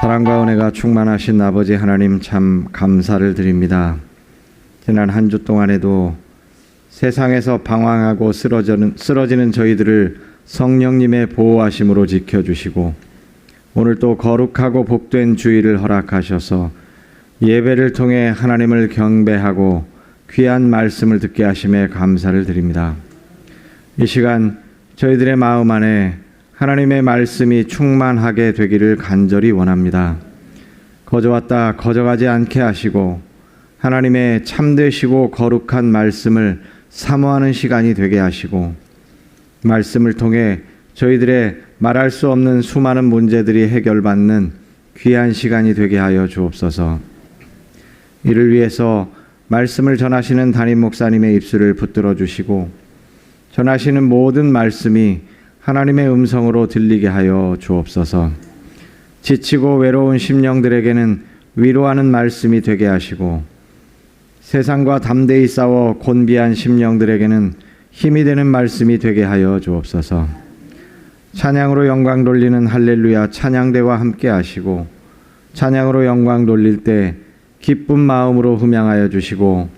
사랑과 은혜가 충만하신 아버지 하나님 참 감사를 드립니다. 지난 한 주 동안에도 세상에서 방황하고 쓰러지는 저희들을 성령님의 보호하심으로 지켜주시고 오늘 또 거룩하고 복된 주일을 허락하셔서 예배를 통해 하나님을 경배하고 귀한 말씀을 듣게 하심에 감사를 드립니다. 이 시간 저희들의 마음 안에 하나님의 말씀이 충만하게 되기를 간절히 원합니다. 거저왔다 거저가지 않게 하시고 하나님의 참되시고 거룩한 말씀을 사모하는 시간이 되게 하시고 말씀을 통해 저희들의 말할 수 없는 수많은 문제들이 해결받는 귀한 시간이 되게 하여 주옵소서. 이를 위해서 말씀을 전하시는 담임 목사님의 입술을 붙들어 주시고 전하시는 모든 말씀이 하나님의 음성으로 들리게 하여 주옵소서. 지치고 외로운 심령들에게는 위로하는 말씀이 되게 하시고 세상과 담대히 싸워 곤비한 심령들에게는 힘이 되는 말씀이 되게 하여 주옵소서. 찬양으로 영광 돌리는 할렐루야 찬양대와 함께 하시고 찬양으로 영광 돌릴 때 기쁜 마음으로 흠양하여 주시고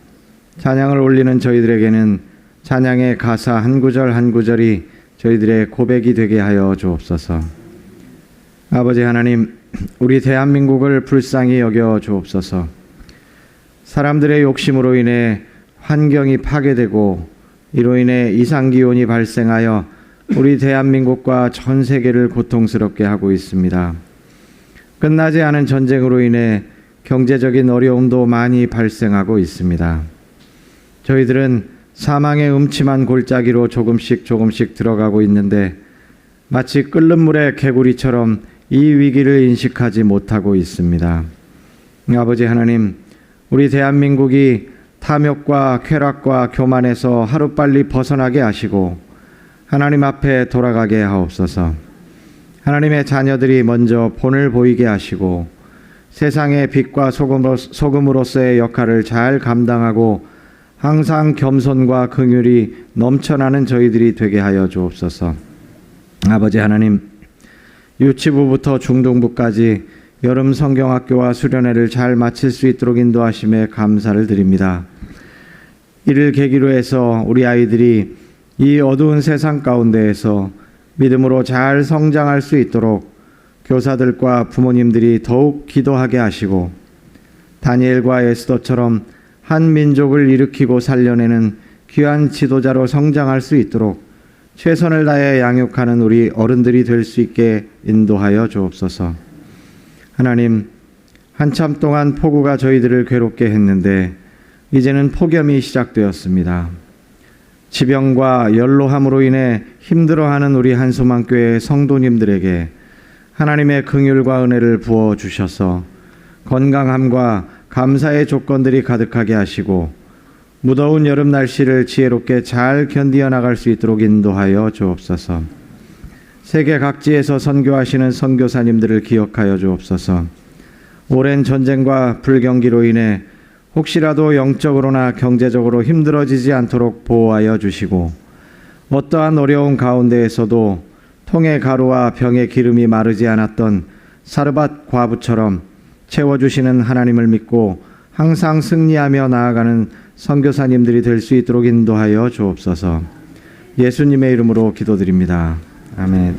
찬양을 올리는 저희들에게는 찬양의 가사 한 구절 한 구절이 저희들의 고백이 되게 하여 주옵소서. 아버지 하나님, 우리 대한민국을 불쌍히 여겨 주옵소서. 사람들의 욕심으로 인해 환경이 파괴되고 이로 인해 이상기온이 발생하여 우리 대한민국과 전 세계를 고통스럽게 하고 있습니다. 끝나지 않은 전쟁으로 인해 경제적인 어려움도 많이 발생하고 있습니다. 저희들은 사망의 음침한 골짜기로 조금씩 들어가고 있는데 마치 끓는 물의 개구리처럼 이 위기를 인식하지 못하고 있습니다. 아버지 하나님, 우리 대한민국이 탐욕과 쾌락과 교만에서 하루빨리 벗어나게 하시고 하나님 앞에 돌아가게 하옵소서. 하나님의 자녀들이 먼저 본을 보이게 하시고 세상의 빛과 소금으로서의 역할을 잘 감당하고 항상 겸손과 긍휼이 넘쳐나는 저희들이 되게 하여 주옵소서. 아버지 하나님, 유치부부터 중등부까지 여름 성경학교와 수련회를 잘 마칠 수 있도록 인도하심에 감사를 드립니다. 이를 계기로 해서 우리 아이들이 이 어두운 세상 가운데에서 믿음으로 잘 성장할 수 있도록 교사들과 부모님들이 더욱 기도하게 하시고 다니엘과 에스더처럼 한 민족을 일으키고 살려내는 귀한 지도자로 성장할 수 있도록 최선을 다해 양육하는 우리 어른들이 될 수 있게 인도하여 주옵소서. 하나님, 한참 동안 폭우가 저희들을 괴롭게 했는데 이제는 폭염이 시작되었습니다. 지병과 연로함으로 인해 힘들어하는 우리 한소망교회 성도님들에게 하나님의 긍휼과 은혜를 부어 주셔서 건강함과 감사의 조건들이 가득하게 하시고 무더운 여름 날씨를 지혜롭게 잘 견디어 나갈 수 있도록 인도하여 주옵소서. 세계 각지에서 선교하시는 선교사님들을 기억하여 주옵소서. 오랜 전쟁과 불경기로 인해 혹시라도 영적으로나 경제적으로 힘들어지지 않도록 보호하여 주시고 어떠한 어려운 가운데에서도 통의 가루와 병의 기름이 마르지 않았던 사르밧 과부처럼 채워주시는 하나님을 믿고 항상 승리하며 나아가는 선교사님들이 될 수 있도록 인도하여 주옵소서. 예수님의 이름으로 기도드립니다. 아멘.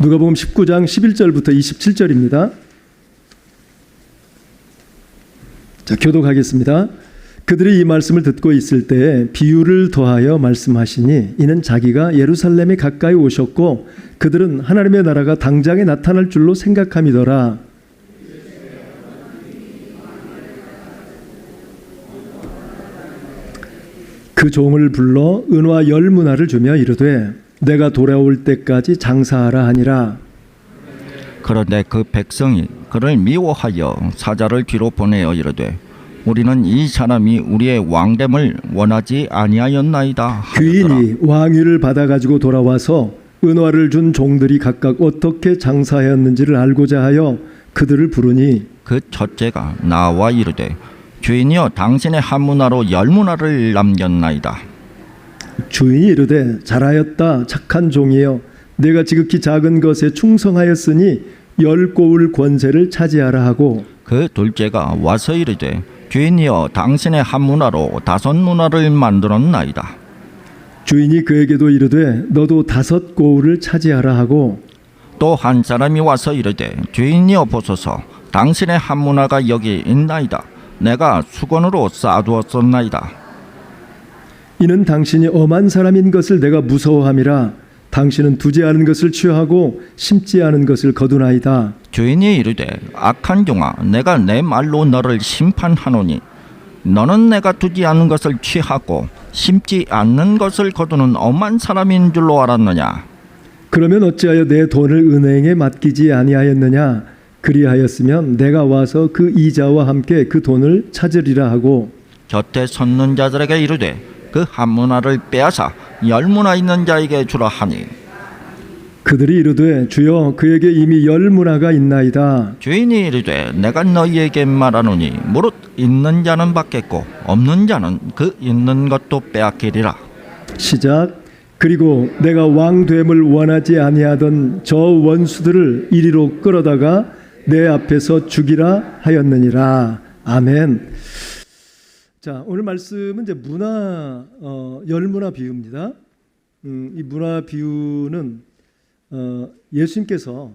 누가복음 19장 11절부터 27절입니다. 자, 교독하겠습니다. 그들이 이 말씀을 듣고 있을 때 비유를 더하여 말씀하시니 이는 자기가 예루살렘에 가까이 오셨고 그들은 하나님의 나라가 당장에 나타날 줄로 생각함이더라. 그 종을 불러 은화 10문화를 주며 이르되 내가 돌아올 때까지 장사하라 하니라. 그런데 그 백성이 그를 미워하여 사자를 뒤로 보내어 이르되 우리는 이 사람이 우리의 왕됨을 원하지 아니하였나이다 하였더라. 귀인이 왕위를 받아가지고 돌아와서 은화를 준 종들이 각각 어떻게 장사하였는지를 알고자 하여 그들을 부르니 그 첫째가 나와 이르되 주인이여 당신의 한 문화로 10문화를 남겼나이다. 주인이 이르되 잘하였다 착한 종이여 내가 지극히 작은 것에 충성하였으니 10고울 권세를 차지하라 하고 그 둘째가 와서 이르되 주인이여 당신의 한 문화로 5문화를 만들었나이다. 주인이 그에게도 이르되 너도 5고울을 차지하라 하고 또 한 사람이 와서 이르되 주인이여 보소서 당신의 한 문화가 여기 있나이다. 내가 수건으로 쌓아두었었나이다. 이는 당신이 엄한 사람인 것을 내가 무서워함이라. 당신은 두지 않은 것을 취하고 심지 않은 것을 거두나이다. 주인이 이르되 악한 종아 내가 내 말로 너를 심판하노니 너는 내가 두지 않은 것을 취하고 심지 않는 것을 거두는 엄한 사람인 줄로 알았느냐. 그러면 어찌하여 내 돈을 은행에 맡기지 아니하였느냐. 그리하였으면 내가 와서 그 이자와 함께 그 돈을 찾으리라 하고 곁에 섰는 자들에게 이르되 그 한 문화를 빼앗아 10문화 있는 자에게 주라 하니 그들이 이르되 주여 그에게 이미 10문화가 있나이다. 주인이 이르되 내가 너희에게 말하노니 무릇 있는 자는 받겠고 없는 자는 그 있는 것도 빼앗기리라. 시작. 그리고 내가 왕됨을 원하지 아니하던 저 원수들을 이리로 끌어다가 내 앞에서 죽이라 하였느니라. 아멘. 자, 오늘 말씀은 이제 문화 10문화 비유입니다. 이 문화 비유는 예수님께서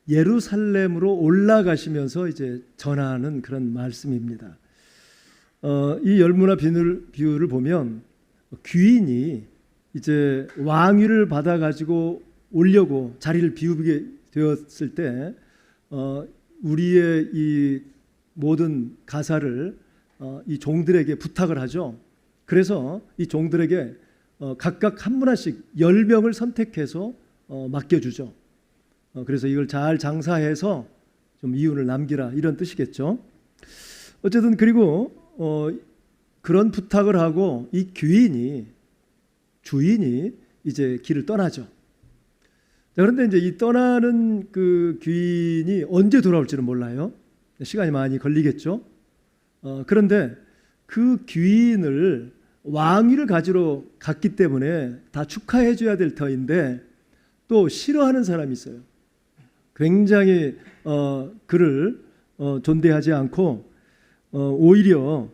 예루살렘으로 올라가시면서 이제 전하는 그런 말씀입니다. 이 10문화 비유를 보면 귀인이 이제 왕위를 받아 가지고 오려고 자리를 비우게 되었을 때 우리의 이 모든 가사를 이 종들에게 부탁을 하죠. 그래서 이 종들에게 각각 한 문화씩 10명을 선택해서 맡겨주죠. 그래서 이걸 잘 장사해서 좀 이윤을 남기라 이런 뜻이겠죠. 어쨌든 그리고 그런 부탁을 하고 이 주인이 이제 길을 떠나죠. 자, 그런데 이제 이 떠나는 그 귀인이 언제 돌아올지는 몰라요. 시간이 많이 걸리겠죠. 그런데 그 귀인을 왕위를 가지러 갔기 때문에 다 축하해 줘야 될 터인데 또 싫어하는 사람이 있어요. 굉장히 그를 존대하지 않고 오히려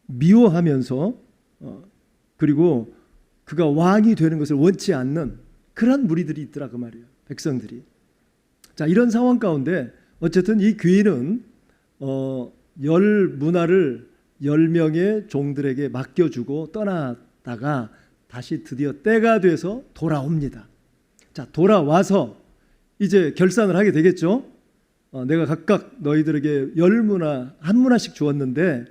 미워하면서 그리고 그가 왕이 되는 것을 원치 않는 그런 무리들이 있더라 그 말이에요. 백성들이. 자, 이런 상황 가운데 어쨌든 이 귀인은 10문화를 10명의 종들에게 맡겨주고 떠나다가 다시 드디어 때가 돼서 돌아옵니다. 자, 돌아와서 이제 결산을 하게 되겠죠. 내가 각각 너희들에게 10문화 한 문화씩 주었는데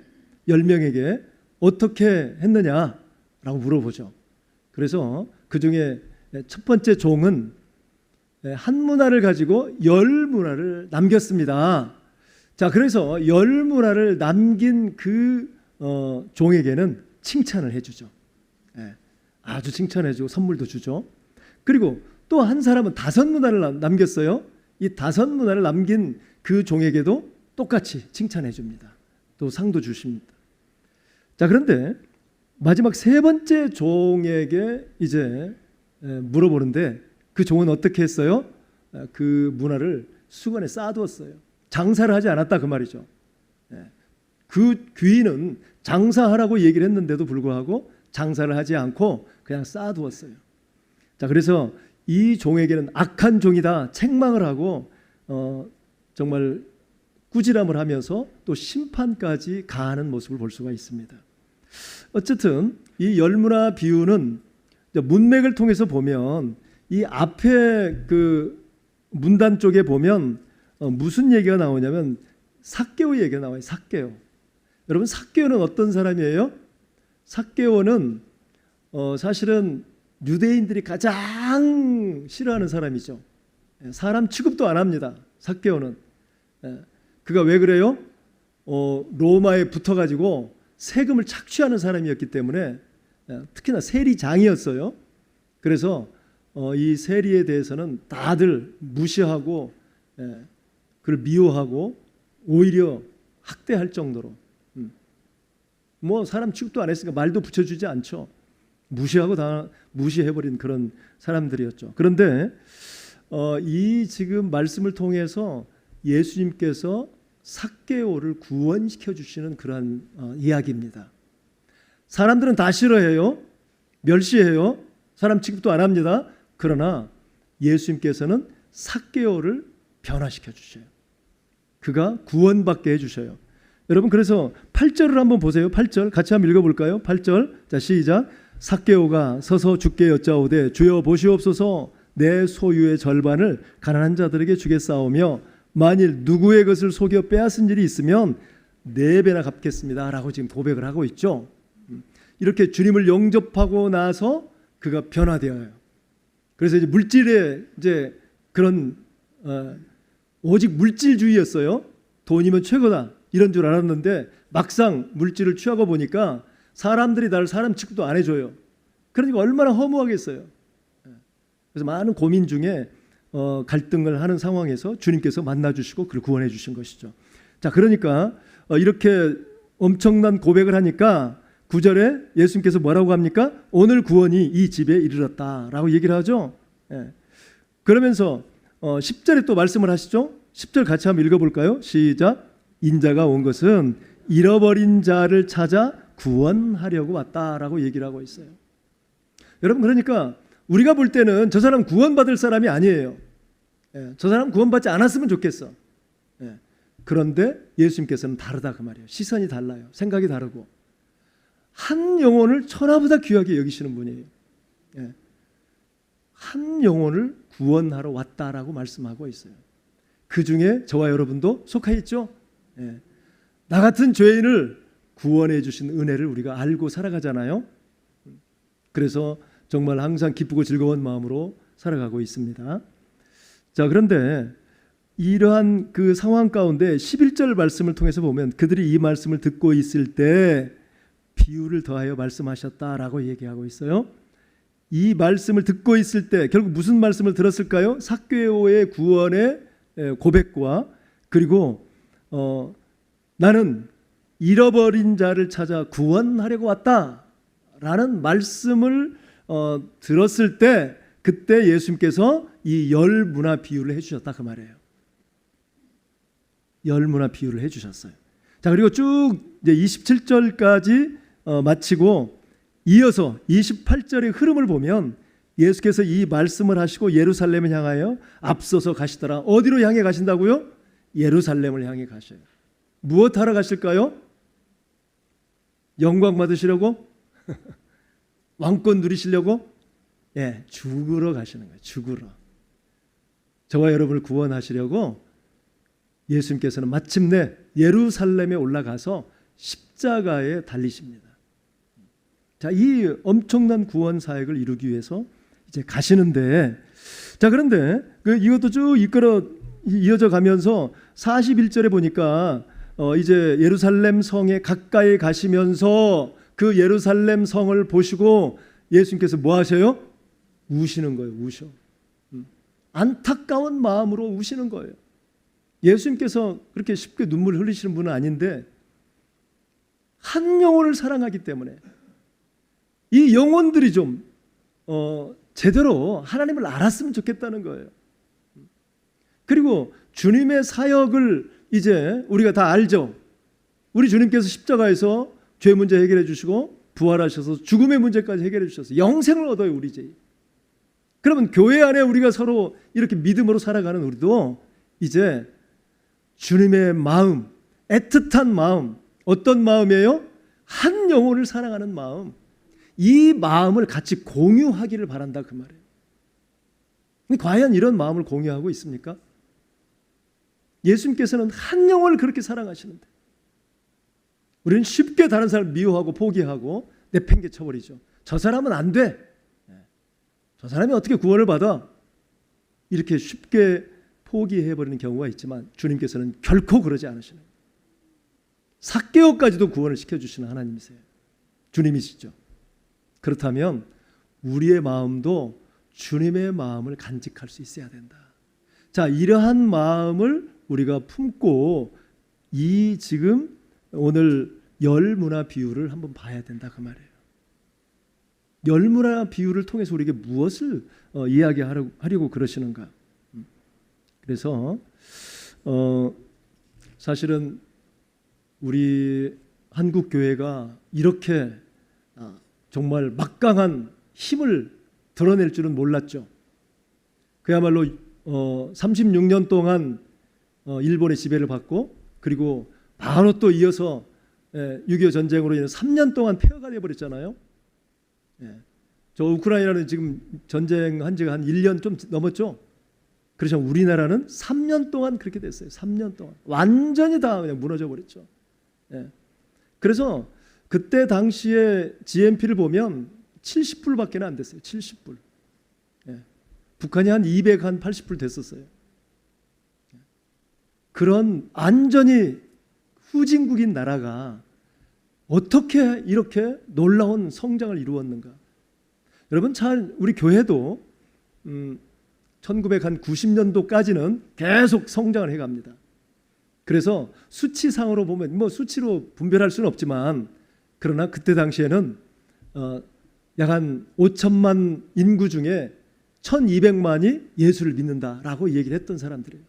10명에게 어떻게 했느냐라고 물어보죠. 그래서 그 중에 첫 번째 종은 한 문화를 가지고 10문화를 남겼습니다. 자, 그래서 10문화를 남긴 그 종에게는 칭찬을 해주죠. 아주 칭찬해주고 선물도 주죠. 그리고 또 한 사람은 5문화를 남겼어요. 이 5문화를 남긴 그 종에게도 똑같이 칭찬해 줍니다. 또 상도 주십니다. 자, 그런데 마지막 세 번째 종에게 이제 물어보는데 그 종은 어떻게 했어요? 그 문화를 수건에 쌓아두었어요. 장사를 하지 않았다 그 말이죠. 그 귀인은 장사하라고 얘기를 했는데도 불구하고 장사를 하지 않고 그냥 쌓아두었어요. 자, 그래서 이 종에게는 악한 종이다 책망을 하고 정말 꾸지람을 하면서 또 심판까지 가하는 모습을 볼 수가 있습니다. 어쨌든 이 10문화 비유는 문맥을 통해서 보면 이 앞에 그 문단 쪽에 보면 무슨 얘기가 나오냐면 삭개오 얘기가 나와요. 삭개오. 여러분, 삭개오는 어떤 사람이에요? 삭개오는 사실은 유대인들이 가장 싫어하는 사람이죠. 사람 취급도 안 합니다. 삭개오는. 그가 왜 그래요? 로마에 붙어가지고 세금을 착취하는 사람이었기 때문에 특히나 세리장이었어요. 그래서 이 세리에 대해서는 다들 무시하고 그를 미워하고 오히려 학대할 정도로 뭐 사람 취급도 안 했으니까 말도 붙여주지 않죠. 무시하고 다 무시해버린 그런 사람들이었죠. 그런데 이 지금 말씀을 통해서 예수님께서 삭개오를 구원시켜 주시는 그런 이야기입니다. 사람들은 다 싫어해요. 멸시해요. 사람 취급도 안 합니다. 그러나 예수님께서는 삭개오를 변화시켜 주셔요. 그가 구원받게 해주셔요. 여러분 그래서 8절을 한번 보세요. 8절 같이 한번 읽어볼까요? 8절 자 시작. 삭개오가 서서 주께 여짜오되 주여 보시옵소서 내 소유의 절반을 가난한 자들에게 주겠사오며 만일 누구의 것을 속여 빼앗은 일이 있으면 4배나 갚겠습니다 라고 지금 고백을 하고 있죠. 이렇게 주님을 영접하고 나서 그가 변화되어요. 그래서 이제 물질의 이제 그런 오직 물질주의였어요. 돈이면 최고다 이런 줄 알았는데 막상 물질을 취하고 보니까 사람들이 나를 사람 취급도 안 해줘요. 그러니까 얼마나 허무하겠어요. 그래서 많은 고민 중에 갈등을 하는 상황에서 주님께서 만나주시고 그를 구원해 주신 것이죠. 자, 그러니까 이렇게 엄청난 고백을 하니까 9절에 예수님께서 뭐라고 합니까? 오늘 구원이 이 집에 이르렀다라고 얘기를 하죠. 그러면서 10절에 또 말씀을 하시죠. 10절 같이 한번 읽어볼까요? 시작. 인자가 온 것은 잃어버린 자를 찾아 구원하려고 왔다라고 얘기를 하고 있어요. 여러분 그러니까 우리가 볼 때는 저 사람 구원받을 사람이 아니에요. 저 사람 구원받지 않았으면 좋겠어. 그런데 예수님께서는 다르다 그 말이에요. 시선이 달라요. 생각이 다르고 한 영혼을 천하보다 귀하게 여기시는 분이에요. 한 영혼을 구원하러 왔다라고 말씀하고 있어요. 그 중에 저와 여러분도 속해 있죠. 나 같은 죄인을 구원해 주신 은혜를 우리가 알고 살아가잖아요. 그래서 정말 항상 기쁘고 즐거운 마음으로 살아가고 있습니다. 자, 그런데 이러한 그 상황 가운데 11절 말씀을 통해서 보면 그들이 이 말씀을 듣고 있을 때 비유를 더하여 말씀하셨다라고 얘기하고 있어요. 이 말씀을 듣고 있을 때 결국 무슨 말씀을 들었을까요? 삭개오의 구원의 고백과 그리고 나는 잃어버린 자를 찾아 구원하려고 왔다라는 말씀을 들었을 때 그때 예수님께서 이 열 문화 비유를 해주셨다 그 말이에요. 열 문화 비유를 해주셨어요. 자, 그리고 쭉 이제 27절까지 마치고 이어서 28절의 흐름을 보면 예수께서 이 말씀을 하시고 예루살렘을 향하여 앞서서 가시더라. 어디로 향해 가신다고요? 예루살렘을 향해 가셔요. 무엇하러 가실까요? 영광 받으시려고? 왕권 누리시려고? 죽으러 가시는 거예요. 죽으러. 저와 여러분을 구원하시려고 예수님께서는 마침내 예루살렘에 올라가서 십자가에 달리십니다. 자, 이 엄청난 구원 사역을 이루기 위해서 이제 가시는데, 자, 그런데 이것도 쭉 이어져 가면서 41절에 보니까 이제 예루살렘 성에 가까이 가시면서 그 예루살렘 성을 보시고 예수님께서 뭐 하셔요? 우시는 거예요. 우셔. 안타까운 마음으로 우시는 거예요. 예수님께서 그렇게 쉽게 눈물을 흘리시는 분은 아닌데 한 영혼을 사랑하기 때문에 이 영혼들이 좀 제대로 하나님을 알았으면 좋겠다는 거예요. 그리고 주님의 사역을 이제 우리가 다 알죠. 우리 주님께서 십자가에서 죄 문제 해결해 주시고 부활하셔서 죽음의 문제까지 해결해 주셔서 영생을 얻어요, 우리 이제. 그러면 교회 안에 우리가 서로 이렇게 믿음으로 살아가는 우리도 이제 주님의 마음, 애틋한 마음, 어떤 마음이에요? 한 영혼을 사랑하는 마음, 이 마음을 같이 공유하기를 바란다 그 말이에요. 근데 과연 이런 마음을 공유하고 있습니까? 예수님께서는 한 영혼을 그렇게 사랑하시는데 우리는 쉽게 다른 사람을 미워하고 포기하고 내팽개쳐버리죠. 저 사람은 안 돼. 저 사람이 어떻게 구원을 받아? 이렇게 쉽게 포기해버리는 경우가 있지만 주님께서는 결코 그러지 않으시는 거예요. 삭개오까지도 구원을 시켜주시는 하나님이세요. 주님이시죠. 그렇다면 우리의 마음도 주님의 마음을 간직할 수 있어야 된다. 자, 이러한 마음을 우리가 품고 이 지금 오늘 열문화 비유를 한번 봐야 된다 그 말이에요. 열문화 비유를 통해서 우리에게 무엇을 이야기하려고 그러시는가? 그래서 사실은 우리 한국 교회가 이렇게 정말 막강한 힘을 드러낼 줄은 몰랐죠. 그야말로 36년 동안 일본의 지배를 받고 그리고 바로 또 이어서 6.25 전쟁으로 인해 3년 동안 폐허가 되어버렸잖아요. 저 우크라이나는 지금 전쟁한 지가 한 1년 좀 넘었죠. 그래서 우리나라는 3년 동안 그렇게 됐어요. 3년 동안 완전히 다 그냥 무너져 버렸죠. 그래서 그때 당시에 GNP를 보면 70불밖에 안 됐어요. 70불. 북한이 한 280불 됐었어요. 그런 완전히 후진국인 나라가 어떻게 이렇게 놀라운 성장을 이루었는가? 여러분 잘 우리 교회도 1990년도까지는 계속 성장을 해갑니다. 그래서 수치상으로 보면 뭐 수치로 분별할 수는 없지만 그러나 그때 당시에는 약 한 5천만 인구 중에 1200만이 예수를 믿는다라고 얘기를 했던 사람들이에요.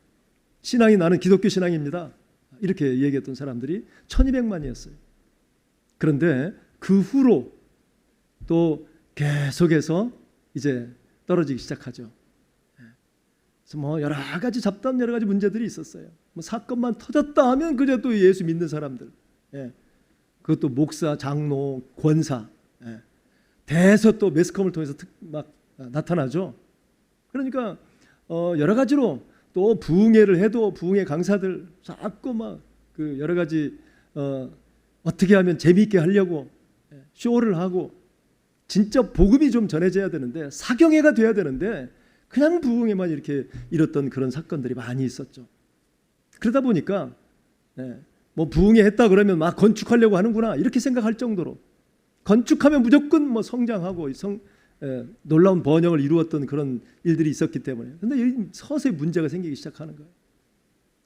신앙이 나는 기독교 신앙입니다. 이렇게 얘기했던 사람들이 1200만이었어요. 그런데 그 후로 또 계속해서 이제 떨어지기 시작하죠. 그래서 뭐 여러 가지 잡다한 여러 가지 문제들이 있었어요. 뭐 사건만 터졌다 하면 그저 또 예수 믿는 사람들, 그것도 목사, 장로, 권사, 대서 또 매스컴을 통해서 막 나타나죠. 그러니까 여러 가지로 또 부흥회를 해도 부흥회 강사들 자꾸 막 그 여러 가지 어떻게 하면 재미있게 하려고 쇼를 하고 진짜 복음이 좀 전해져야 되는데 사경회가 돼야 되는데 그냥 부흥회만 이렇게 이뤘던 그런 사건들이 많이 있었죠. 그러다 보니까 뭐 부흥회 했다 그러면 막 건축하려고 하는구나 이렇게 생각할 정도로 건축하면 무조건 뭐 성장하고 놀라운 번영을 이루었던 그런 일들이 있었기 때문에 근데 서서히 문제가 생기기 시작하는 거예요.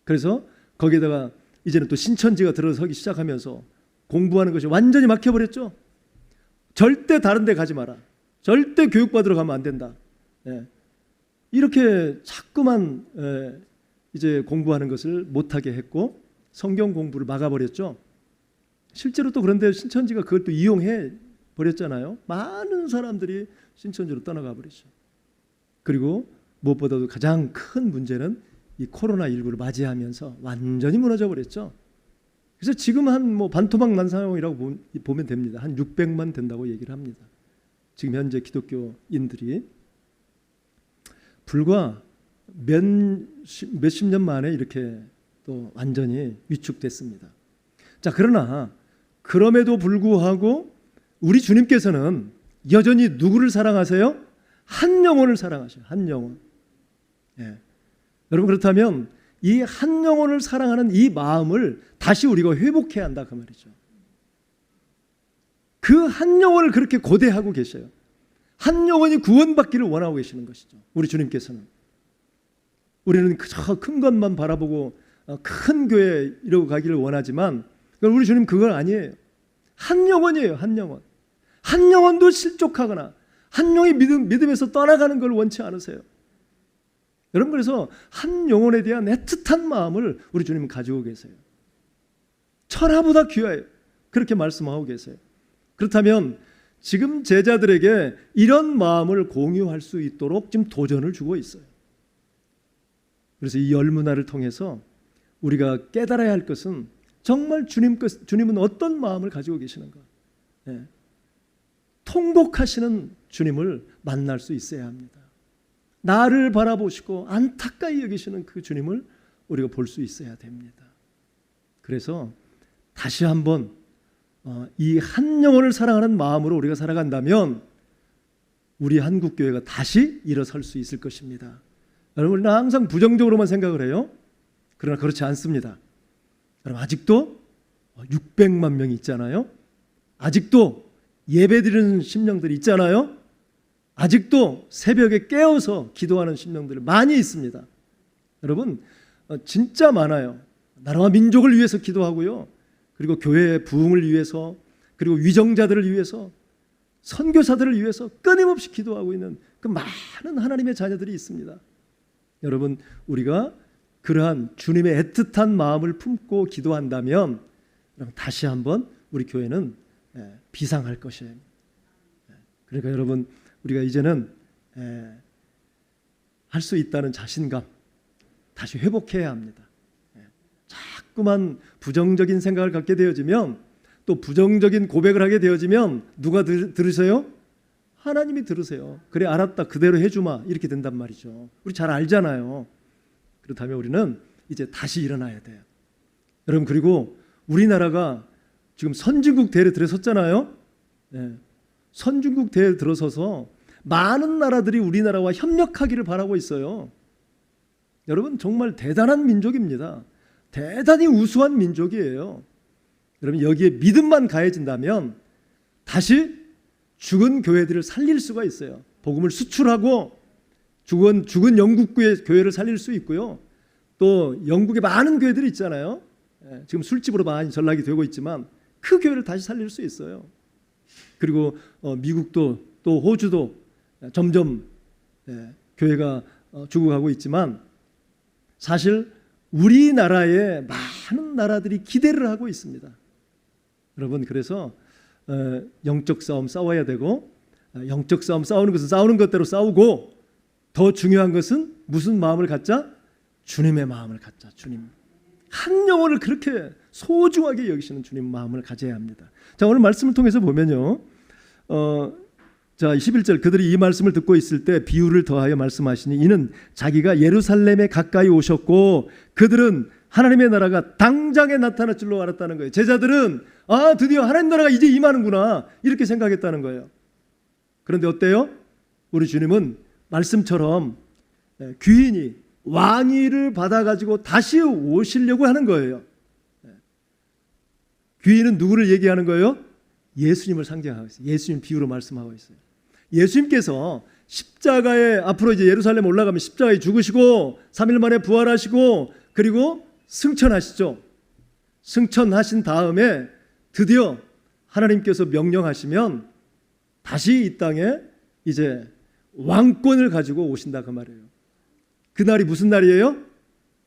그래서 거기에다가 이제는 또 신천지가 들어서기 시작하면서 공부하는 것이 완전히 막혀버렸죠. 절대 다른 데 가지 마라. 절대 교육받으러 가면 안 된다. 이렇게 자꾸만 이제 공부하는 것을 못하게 했고 성경 공부를 막아버렸죠. 실제로 또 그런데 신천지가 그걸 또 이용해 버렸잖아요. 많은 사람들이 신천지로 떠나가 버리죠. 그리고 무엇보다도 가장 큰 문제는 이 코로나19를 맞이하면서 완전히 무너져 버렸죠. 그래서 지금 한 뭐 반토막 난 상황이라고 보면 됩니다. 한 600만 된다고 얘기를 합니다. 지금 현재 기독교인들이 불과 몇십 년 만에 이렇게 또 완전히 위축됐습니다. 자, 그러나 그럼에도 불구하고 우리 주님께서는 여전히 누구를 사랑하세요? 한 영혼을 사랑하셔요. 한 영혼. 여러분 그렇다면 이 한 영혼을 사랑하는 이 마음을 다시 우리가 회복해야 한다 그 말이죠. 그 한 영혼을 그렇게 고대하고 계셔요. 한 영혼이 구원받기를 원하고 계시는 것이죠. 우리 주님께서는. 우리는 그저 큰 것만 바라보고 큰 교회 이러고 가기를 원하지만 우리 주님 그건 아니에요. 한 영혼이에요. 한 영혼. 한 영혼도 실족하거나 한 영이 믿음에서 떠나가는 걸 원치 않으세요. 여러분 그래서 한 영혼에 대한 애틋한 마음을 우리 주님은 가지고 계세요. 천하보다 귀하여요. 그렇게 말씀하고 계세요. 그렇다면 지금 제자들에게 이런 마음을 공유할 수 있도록 지금 도전을 주고 있어요. 그래서 이 열문화를 통해서 우리가 깨달아야 할 것은 정말 주님은 어떤 마음을 가지고 계시는가. 통곡하시는 주님을 만날 수 있어야 합니다. 나를 바라보시고 안타까이 여기시는 그 주님을 우리가 볼 수 있어야 됩니다. 그래서 다시 한번 이 한 영혼을 사랑하는 마음으로 우리가 살아간다면 우리 한국 교회가 다시 일어설 수 있을 것입니다. 여러분, 우리는 항상 부정적으로만 생각을 해요. 그러나 그렇지 않습니다. 여러분, 아직도 600만 명이 있잖아요. 아직도 예배드리는 심령들이 있잖아요. 아직도 새벽에 깨어서 기도하는 심령들이 많이 있습니다. 여러분, 진짜 많아요. 나라와 민족을 위해서 기도하고요. 그리고 교회의 부흥을 위해서, 그리고 위정자들을 위해서, 선교사들을 위해서 끊임없이 기도하고 있는 그 많은 하나님의 자녀들이 있습니다. 여러분, 우리가 그러한 주님의 애틋한 마음을 품고 기도한다면 다시 한번 우리 교회는 비상할 것이에요. 그러니까 여러분, 우리가 이제는 할 수 있다는 자신감 다시 회복해야 합니다. 자꾸만 부정적인 생각을 갖게 되어지면, 또 부정적인 고백을 하게 되어지면 누가 들으세요? 하나님이 들으세요. 그래, 알았다, 그대로 해주마, 이렇게 된단 말이죠. 우리 잘 알잖아요. 그렇다면 우리는 이제 다시 일어나야 돼요. 여러분, 그리고 우리나라가 지금 선진국 대회에 들어섰잖아요. 선진국 대회에 들어서서 많은 나라들이 우리나라와 협력하기를 바라고 있어요. 여러분, 정말 대단한 민족입니다. 대단히 우수한 민족이에요. 여러분, 여기에 믿음만 가해진다면 다시 죽은 교회들을 살릴 수가 있어요. 복음을 수출하고 죽은 영국 교회를 살릴 수 있고요. 또 영국에 많은 교회들이 있잖아요. 지금 술집으로 많이 전락이 되고 있지만 그 교회를 다시 살릴 수 있어요. 그리고 미국도 또 호주도 점점 교회가 죽어가고 있지만, 사실 우리나라의 많은 나라들이 기대를 하고 있습니다. 여러분, 그래서 영적 싸움 싸워야 되고, 영적 싸움 싸우는 것은 싸우는 것대로 싸우고, 더 중요한 것은 무슨 마음을 갖자? 주님의 마음을 갖자. 주님, 한 영혼을 그렇게 소중하게 여기시는 주님 마음을 가져야 합니다. 자, 오늘 말씀을 통해서 보면요, 자 11절, 그들이 이 말씀을 듣고 있을 때 비유를 더하여 말씀하시니 이는 자기가 예루살렘에 가까이 오셨고 그들은 하나님의 나라가 당장에 나타날 줄로 알았다는 거예요. 제자들은 드디어 하나님 나라가 이제 임하는구나, 이렇게 생각했다는 거예요. 그런데 어때요? 우리 주님은 말씀처럼 귀인이 왕위를 받아가지고 다시 오시려고 하는 거예요. 귀인은 누구를 얘기하는 거예요? 예수님을 상징하고 있어요. 예수님 비유로 말씀하고 있어요. 예수님께서 십자가에, 앞으로 이제 예루살렘 올라가면 십자가에 죽으시고 3일 만에 부활하시고 그리고 승천하시죠. 승천하신 다음에 드디어 하나님께서 명령하시면 다시 이 땅에 이제 왕권을 가지고 오신다, 그 말이에요. 그날이 무슨 날이에요?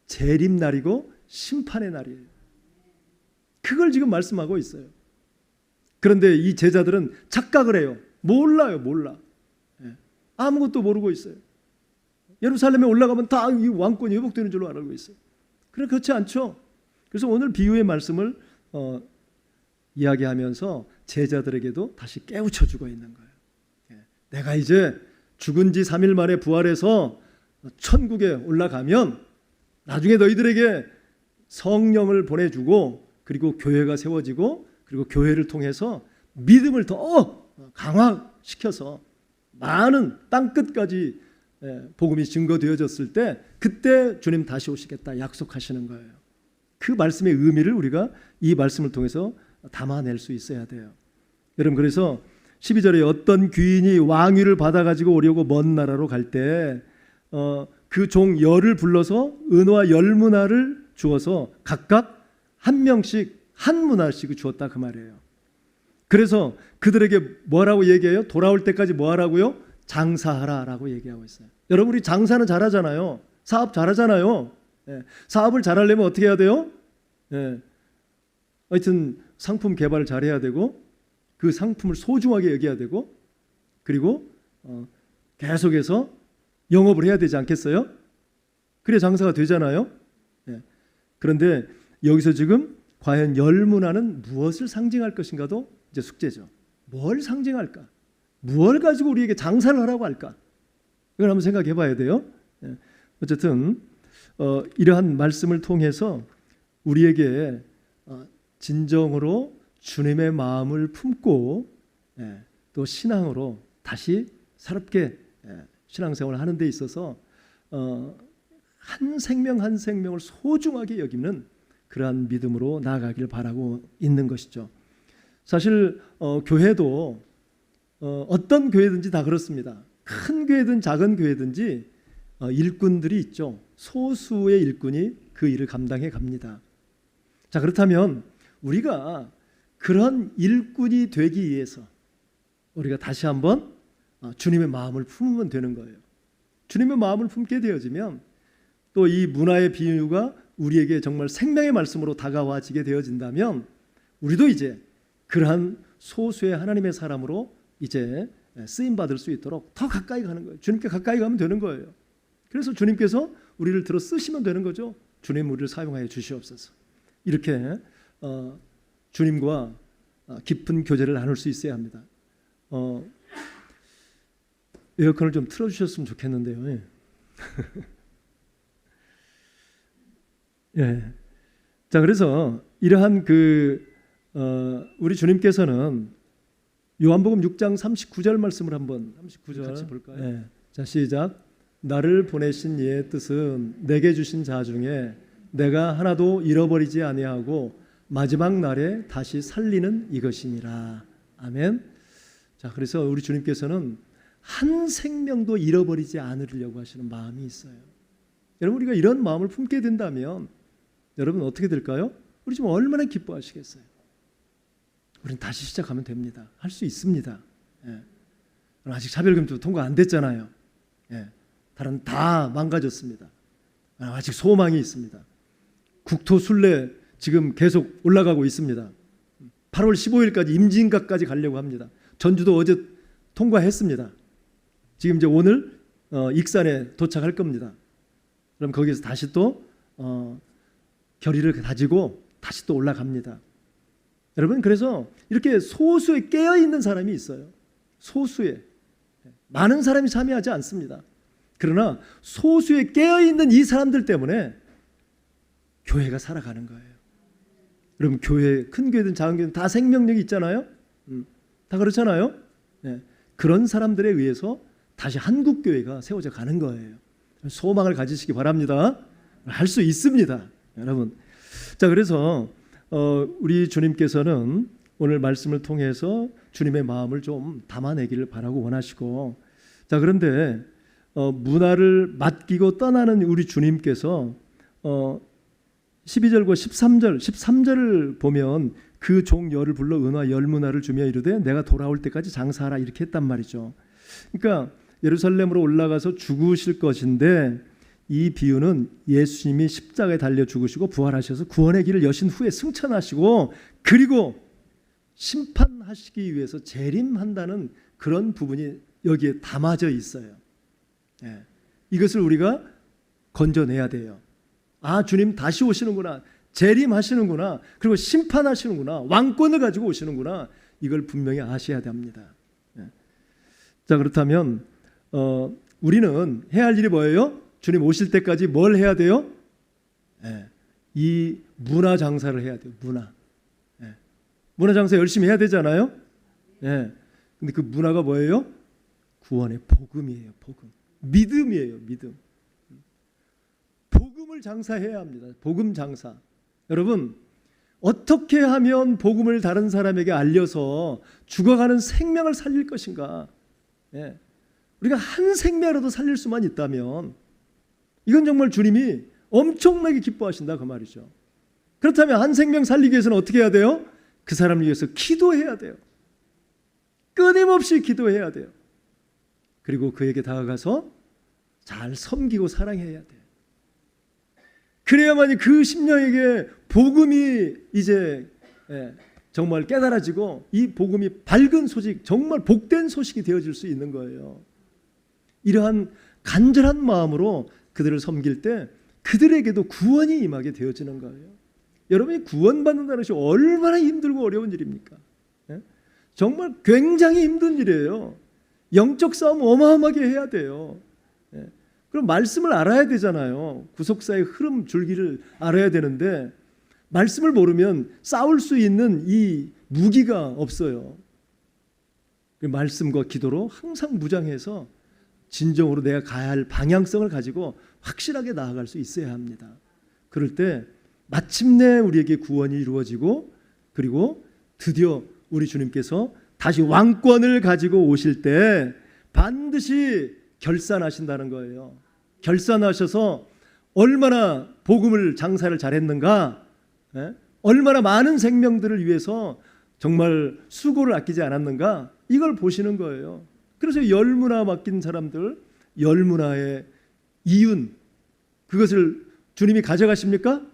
재림날이고 심판의 날이에요. 그걸 지금 말씀하고 있어요. 그런데 이 제자들은 착각을 해요. 몰라요, 몰라. 아무것도 모르고 있어요. 예루살렘에 올라가면 다 이 왕권이 회복되는 줄로 알고 있어요. 그런데 그렇지 않죠. 그래서 오늘 비유의 말씀을 이야기하면서 제자들에게도 다시 깨우쳐주고 있는 거예요. 내가 이제 죽은 지 3일 만에 부활해서 천국에 올라가면 나중에 너희들에게 성령을 보내주고, 그리고 교회가 세워지고, 그리고 교회를 통해서 믿음을 더 강화시켜서 많은 땅끝까지 복음이 증거되어졌을 때 그때 주님 다시 오시겠다 약속하시는 거예요. 그 말씀의 의미를 우리가 이 말씀을 통해서 담아낼 수 있어야 돼요. 여러분, 그래서 12절에 어떤 귀인이 왕위를 받아가지고 오려고 먼 나라로 갈 때 그 종 열을 불러서 은과 열문화를 주어서 각각 한 명씩 한 문화씩을 주었다, 그 말이에요. 그래서 그들에게 뭐라고 얘기해요? 돌아올 때까지 뭐 하라고요? 장사하라라고 얘기하고 있어요. 여러분, 우리 장사는 잘하잖아요. 사업 잘하잖아요. 사업을 잘하려면 어떻게 해야 돼요? 하여튼 상품 개발을 잘해야 되고, 그 상품을 소중하게 여겨야 되고, 그리고 계속해서 영업을 해야 되지 않겠어요? 그래 장사가 되잖아요. 그런데 여기서 지금 과연 열문화는 무엇을 상징할 것인가도 이제 숙제죠. 뭘 상징할까? 무엇을 가지고 우리에게 장사를 하라고 할까? 이걸 한번 생각해 봐야 돼요. 어쨌든 이러한 말씀을 통해서 우리에게 진정으로 주님의 마음을 품고 또 신앙으로 다시 새롭게 신앙생활을 하는 데 있어서 한 생명 한 생명을 소중하게 여기는 그러한 믿음으로 나아가길 바라고 있는 것이죠. 사실 교회도 어떤 교회든지 다 그렇습니다. 큰 교회든 작은 교회든지 일꾼들이 있죠. 소수의 일꾼이 그 일을 감당해 갑니다. 자, 그렇다면 우리가 그런 일꾼이 되기 위해서 우리가 다시 한번 주님의 마음을 품으면 되는 거예요. 주님의 마음을 품게 되어지면 또 이 문화의 비유가 우리에게 정말 생명의 말씀으로 다가와지게 되어진다면 우리도 이제 그러한 소수의 하나님의 사람으로 이제 쓰임 받을 수 있도록 더 가까이 가는 거예요. 주님께 가까이 가면 되는 거예요. 그래서 주님께서 우리를 들어 쓰시면 되는 거죠. 주님 우리를 사용하여 주시옵소서. 이렇게 주님과 깊은 교제를 나눌 수 있어야 합니다. 에어컨을 좀 틀어주셨으면 좋겠는데요. 예. 예. 자, 그래서 이러한 우리 주님께서는 요한복음 6장 39절 말씀을 한번 39절 같이 볼까요? 예. 자, 시작. 나를 보내신 이의 뜻은 내게 주신 자 중에 내가 하나도 잃어버리지 아니하고 마지막 날에 다시 살리는 이것이니라. 아멘. 자, 그래서 우리 주님께서는 한 생명도 잃어버리지 않으려고 하시는 마음이 있어요. 여러분, 우리가 이런 마음을 품게 된다면 여러분 어떻게 될까요? 우리 지금 얼마나 기뻐하시겠어요? 우리는 다시 시작하면 됩니다. 할 수 있습니다. 예. 아직 차별금지도 통과 안 됐잖아요. 예. 다른 다 망가졌습니다. 아직 소망이 있습니다. 국토순례 지금 계속 올라가고 있습니다. 8월 15일까지 임진각까지 가려고 합니다. 전주도 어제 통과했습니다. 지금 이제 오늘 익산에 도착할 겁니다. 그럼 거기서 다시 또 결의를 다지고 다시 또 올라갑니다. 여러분, 그래서 이렇게 소수에 깨어있는 사람이 있어요. 소수에. 많은 사람이 참여하지 않습니다. 그러나 소수에 깨어있는 이 사람들 때문에 교회가 살아가는 거예요. 여러분, 교회, 큰 교회든 작은 교회든 다 생명력이 있잖아요. 다 그렇잖아요. 네. 그런 사람들에 의해서 다시 한국교회가 세워져 가는 거예요. 소망을 가지시기 바랍니다. 할 수 있습니다, 여러분. 자, 그래서 우리 주님께서는 오늘 말씀을 통해서 주님의 마음을 좀 담아내기를 바라고 원하시고, 자, 그런데 문화를 맡기고 떠나는 우리 주님께서 12절과 13절을 보면 그 종 열을 불러 은화 열문화를 주며 이르되 내가 돌아올 때까지 장사하라 이렇게 했단 말이죠. 그러니까 예루살렘으로 올라가서 죽으실 것인데 이 비유는 예수님이 십자가에 달려 죽으시고 부활하셔서 구원의 길을 여신 후에 승천하시고 그리고 심판하시기 위해서 재림한다는 그런 부분이 여기에 담아져 있어요. 예. 이것을 우리가 건져내야 돼요. 아, 주님 다시 오시는구나, 재림하시는구나, 그리고 심판하시는구나, 왕권을 가지고 오시는구나, 이걸 분명히 아셔야 됩니다. 예. 자, 그렇다면 우리는 해야 할 일이 뭐예요? 주님 오실 때까지 뭘 해야 돼요? 예. 이 문화 장사를 해야 돼요. 문화. 예. 문화 장사 열심히 해야 되잖아요. 예. 근데 그 문화가 뭐예요? 구원의 복음이에요. 복음. 믿음이에요. 믿음. 복음을 장사해야 합니다. 복음 장사. 여러분, 어떻게 하면 복음을 다른 사람에게 알려서 죽어가는 생명을 살릴 것인가? 예. 우리가 한 생명이라도 살릴 수만 있다면 이건 정말 주님이 엄청나게 기뻐하신다 그 말이죠. 그렇다면 한 생명 살리기 위해서는 어떻게 해야 돼요? 그 사람을 위해서 기도해야 돼요. 끊임없이 기도해야 돼요. 그리고 그에게 다가가서 잘 섬기고 사랑해야 돼요. 그래야만이 그 심령에게 복음이 이제 정말 깨달아지고 이 복음이 밝은 소식, 정말 복된 소식이 되어질 수 있는 거예요. 이러한 간절한 마음으로 그들을 섬길 때 그들에게도 구원이 임하게 되어지는 거예요. 여러분이 구원받는다는 것이 얼마나 힘들고 어려운 일입니까? 정말 굉장히 힘든 일이에요. 영적 싸움 어마어마하게 해야 돼요. 그럼 말씀을 알아야 되잖아요. 구속사의 흐름 줄기를 알아야 되는데 말씀을 모르면 싸울 수 있는 이 무기가 없어요. 그 말씀과 기도로 항상 무장해서 진정으로 내가 가야 할 방향성을 가지고 확실하게 나아갈 수 있어야 합니다. 그럴 때 마침내 우리에게 구원이 이루어지고 그리고 드디어 우리 주님께서 다시 왕권을 가지고 오실 때 반드시 결산하신다는 거예요. 결산하셔서 얼마나 복음을 장사를 잘했는가, 얼마나 많은 생명들을 위해서 정말 수고를 아끼지 않았는가, 이걸 보시는 거예요. 그래서 열문화 맡긴 사람들, 열문화의 이윤, 그것을 주님이 가져가십니까?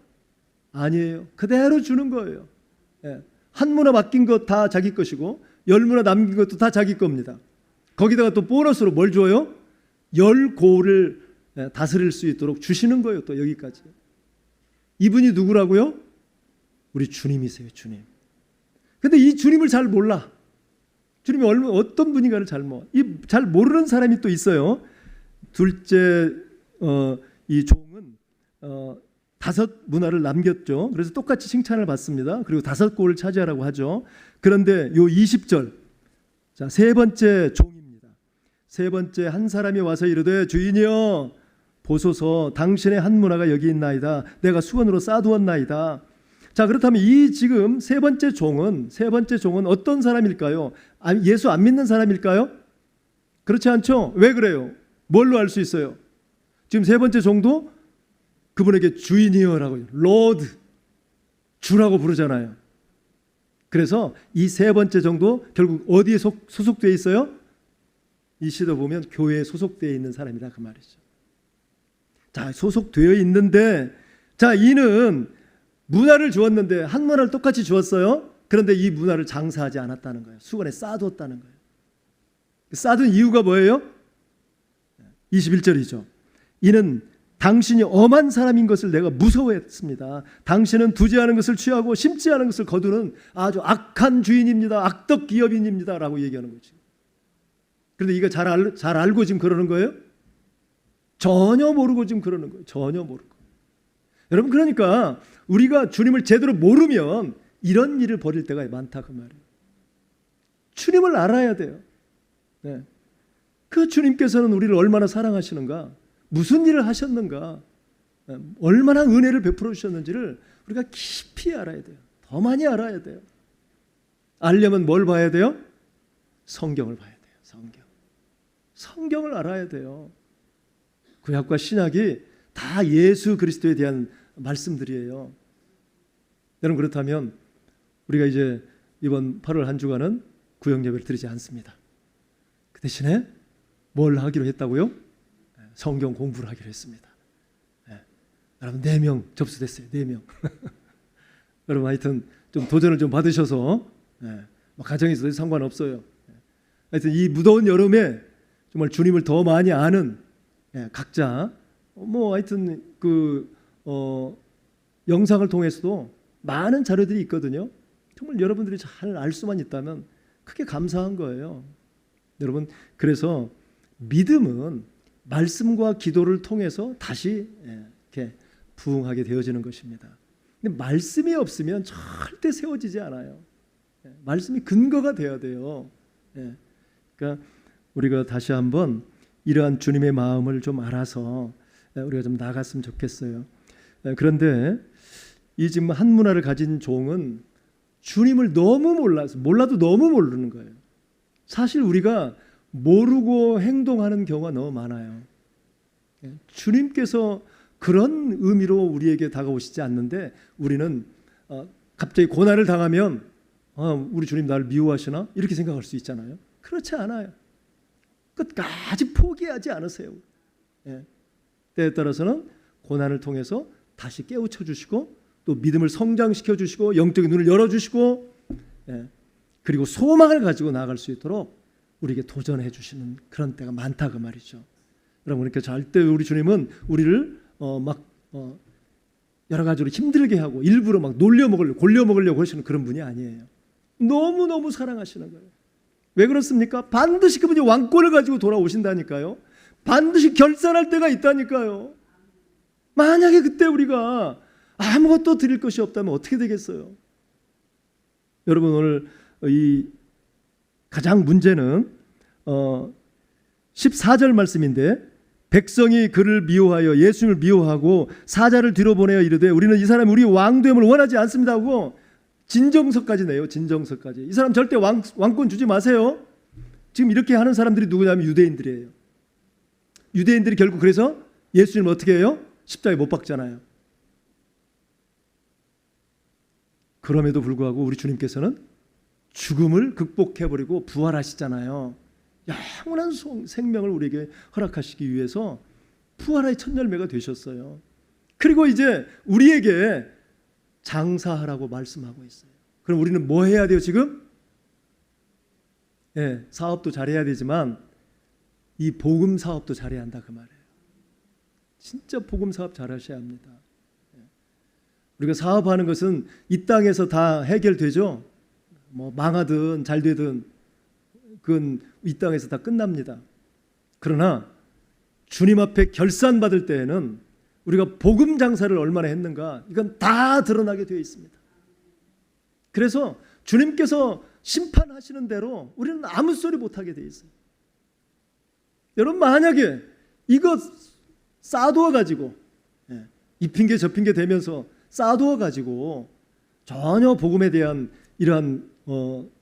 아니에요. 그대로 주는 거예요. 한 문화 맡긴 것 다 자기 것이고 열문화 남긴 것도 다 자기 겁니다. 거기다가 또 보너스로 뭘 줘요? 열고를 다스릴 수 있도록 주시는 거예요. 또 여기까지. 이분이 누구라고요? 우리 주님이세요. 주님. 근데 이 주님을 잘 몰라. 주님이 어떤 분인가를 잘 모르는 사람이 또 있어요. 둘째 이 종은 5 문화를 남겼죠. 그래서 똑같이 칭찬을 받습니다. 그리고 5 골을 차지하라고 하죠. 그런데 요 20절, 자, 세 번째 종입니다. 세 번째 한 사람이 와서 이르되 주인이여 보소서 당신의 한 문화가 여기 있나이다. 내가 수건으로 싸두었나이다. 자, 그렇다면 이 지금 세 번째 종은 어떤 사람일까요? 예수 안 믿는 사람일까요? 그렇지 않죠? 왜 그래요? 뭘로 알 수 있어요? 지금 세 번째 종도 그분에게 주인이여라고, 로드, 주라고 부르잖아요. 그래서 이 세 번째 종도 결국 어디에 소속되어 있어요? 이 시도 보면 교회에 소속되어 있는 사람이다 그 말이죠. 자, 소속되어 있는데, 자, 이는 문화를 주었는데 한 문화를 똑같이 주었어요. 그런데 이 문화를 장사하지 않았다는 거예요. 수건에 쌓아두었다는 거예요. 쌓아둔 이유가 뭐예요? 21절이죠. 이는 당신이 엄한 사람인 것을 내가 무서워했습니다. 당신은 두지 않은 것을 취하고 심지 않은 것을 거두는 아주 악한 주인입니다. 악덕 기업인입니다. 라고 얘기하는 거지. 그런데 이거 잘 알고 지금 그러는 거예요? 전혀 모르고 지금 그러는 거예요. 전혀 모르고. 여러분, 그러니까 우리가 주님을 제대로 모르면 이런 일을 벌일 때가 많다 그 말이에요. 주님을 알아야 돼요. 네. 그 주님께서는 우리를 얼마나 사랑하시는가, 무슨 일을 하셨는가, 얼마나 은혜를 베풀어 주셨는지를 우리가 깊이 알아야 돼요. 더 많이 알아야 돼요. 알려면 뭘 봐야 돼요? 성경을 봐야 돼요. 성경을 알아야 돼요. 구약과 신약이 다 예수 그리스도에 대한 말씀들이에요. 여러분, 그렇다면 우리가 이제 이번 8월 한 주간은 구역 예배를 드리지 않습니다. 그 대신에 뭘 하기로 했다고요? 성경 공부를 하기로 했습니다. 여러분 4명 접수됐어요. 4명. 여러분 하여튼 좀 도전을 좀 받으셔서 가정에 있어도 상관없어요. 하여튼 이 무더운 여름에 정말 주님을 더 많이 아는 각자 하여튼 영상을 통해서도 많은 자료들이 있거든요. 정말 여러분들이 잘 알 수만 있다면 크게 감사한 거예요. 여러분, 그래서 믿음은 말씀과 기도를 통해서 다시 이렇게 부흥하게 되어지는 것입니다. 근데 말씀이 없으면 절대 세워지지 않아요. 말씀이 근거가 되어야 돼요. 그러니까 우리가 다시 한번 이러한 주님의 마음을 좀 알아서 우리가 좀 나갔으면 좋겠어요. 그런데 이 지금 한 문화를 가진 종은 주님을 너무 몰라도 너무 모르는 거예요. 사실 우리가 모르고 행동하는 경우가 너무 많아요. 주님께서 그런 의미로 우리에게 다가오시지 않는데 우리는 갑자기 고난을 당하면 우리 주님 나를 미워하시나? 이렇게 생각할 수 있잖아요. 그렇지 않아요. 끝까지 포기하지 않으세요. 때에 따라서는 고난을 통해서 다시 깨우쳐 주시고 또 믿음을 성장시켜 주시고 영적인 눈을 열어주시고 그리고 소망을 가지고 나아갈 수 있도록 우리에게 도전해 주시는 그런 때가 많다 그 말이죠. 여러분, 그러니까 절대 우리 주님은 우리를 여러 가지로 힘들게 하고 일부러 막 골려 먹으려고 하시는 그런 분이 아니에요. 너무너무 사랑하시는 거예요. 왜 그렇습니까? 반드시 그분이 왕권을 가지고 돌아오신다니까요. 반드시 결산할 때가 있다니까요. 만약에 그때 우리가 아무것도 드릴 것이 없다면 어떻게 되겠어요? 여러분, 오늘 이 가장 문제는 14절 말씀인데 백성이 그를 미워하여 예수님을 미워하고 사자를 뒤로 보내어 이르되 우리는 이 사람이 우리 왕됨을 원하지 않습니다 하고 진정서까지 내요. 진정서까지. 이 사람 절대 왕권 주지 마세요. 지금 이렇게 하는 사람들이 누구냐면 유대인들이에요. 유대인들이 결국 그래서 예수님을 어떻게 해요? 십자가에 못 박잖아요. 그럼에도 불구하고 우리 주님께서는 죽음을 극복해버리고 부활하시잖아요. 영원한 생명을 우리에게 허락하시기 위해서 부활의 첫 열매가 되셨어요. 그리고 이제 우리에게 장사하라고 말씀하고 있어요. 그럼 우리는 뭐 해야 돼요 지금? 예, 사업도 잘해야 되지만 이 복음 사업도 잘해야 한다 그 말이에요. 진짜 복음 사업 잘하셔야 합니다. 우리가 사업하는 것은 이 땅에서 다 해결되죠. 뭐 망하든 잘 되든 그건 이 땅에서 다 끝납니다. 그러나 주님 앞에 결산 받을 때에는 우리가 복음 장사를 얼마나 했는가 이건 다 드러나게 되어 있습니다. 그래서 주님께서 심판하시는 대로 우리는 아무 소리 못하게 되어 있어요. 여러분 만약에 이거 쌓아두어 가지고 이 핑계 저 핑계 대면서 쌓아두어 가지고 전혀 복음에 대한 이러한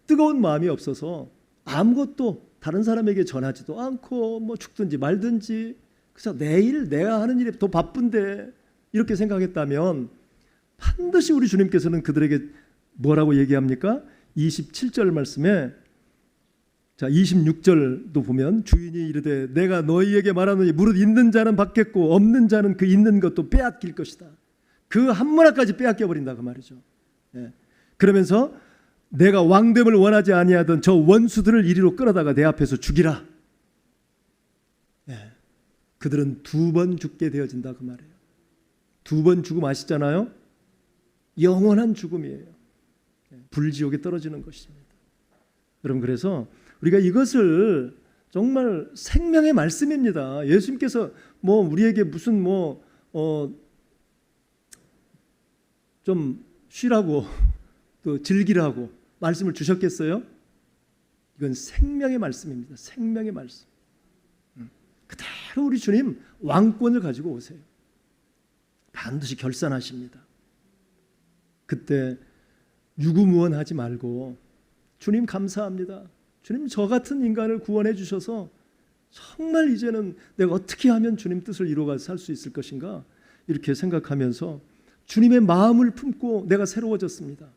뜨거운 마음이 없어서 아무것도 다른 사람에게 전하지도 않고 뭐 죽든지 말든지 그래서 내일 내가 하는 일이 더 바쁜데 이렇게 생각했다면 반드시 우리 주님께서는 그들에게 뭐라고 얘기합니까? 27절 말씀에 자 26절도 보면 주인이 이르되 내가 너희에게 말하노니 무릇 있는 자는 받겠고 없는 자는 그 있는 것도 빼앗길 것이다. 그 한 문화까지 빼앗겨 버린다 그 말이죠. 예. 그러면서 내가 왕됨을 원하지 아니하던 저 원수들을 이리로 끌어다가 내 앞에서 죽이라. 예. 그들은 2번 죽게 되어진다 그 말이에요. 2번 죽음 아시잖아요? 영원한 죽음이에요. 불지옥에 떨어지는 것입니다. 여러분 그래서 우리가 이것을 정말 생명의 말씀입니다. 예수님께서 뭐 우리에게 무슨 좀 쉬라고 또 즐기라고 말씀을 주셨겠어요? 이건 생명의 말씀입니다. 생명의 말씀. 그대로 우리 주님 왕권을 가지고 오세요. 반드시 결산하십니다. 그때 유구무원하지 말고 주님 감사합니다. 주님 저 같은 인간을 구원해 주셔서 정말 이제는 내가 어떻게 하면 주님 뜻을 이루어가 살 수 있을 것인가 이렇게 생각하면서 주님의 마음을 품고 내가 새로워졌습니다.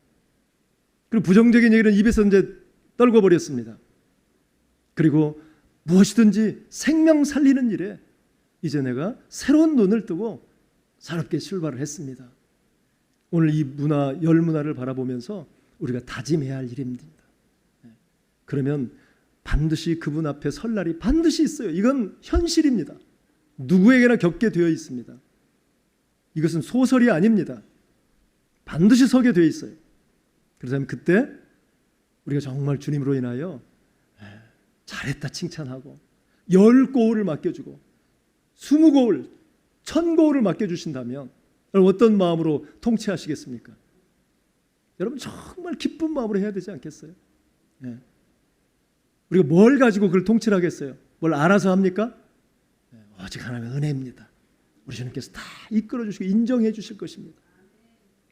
그리고 부정적인 얘기는 입에서 이제 떨궈버렸습니다. 그리고 무엇이든지 생명 살리는 일에 이제 내가 새로운 눈을 뜨고 새롭게 출발을 했습니다. 오늘 이 문화, 열문화를 바라보면서 우리가 다짐해야 할 일입니다. 그러면 반드시 그분 앞에 설 날이 반드시 있어요. 이건 현실입니다. 누구에게나 겪게 되어 있습니다. 이것은 소설이 아닙니다. 반드시 서게 되어 있어요. 그래서 그때 우리가 정말 주님으로 인하여 잘했다 칭찬하고 10고울을 맡겨주고 20고울, 1000고울을 맡겨주신다면 여러분 어떤 마음으로 통치하시겠습니까? 여러분 정말 기쁜 마음으로 해야 되지 않겠어요? 네. 우리가 뭘 가지고 그걸 통치를 하겠어요? 뭘 알아서 합니까? 오직 하나님의 은혜입니다. 우리 주님께서 다 이끌어 주시고 인정해 주실 것입니다.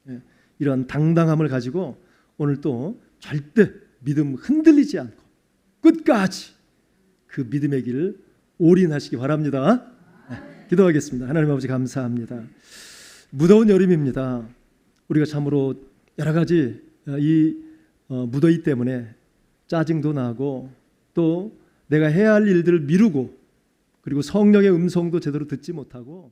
네. 이런 당당함을 가지고 오늘 또 절대 믿음 흔들리지 않고 끝까지 그 믿음의 길을 올인하시기 바랍니다. 네. 기도하겠습니다. 하나님 아버지 감사합니다. 무더운 여름입니다. 우리가 참으로 여러 가지 이 무더위 때문에 짜증도 나고 또 내가 해야 할 일들을 미루고 그리고 성령의 음성도 제대로 듣지 못하고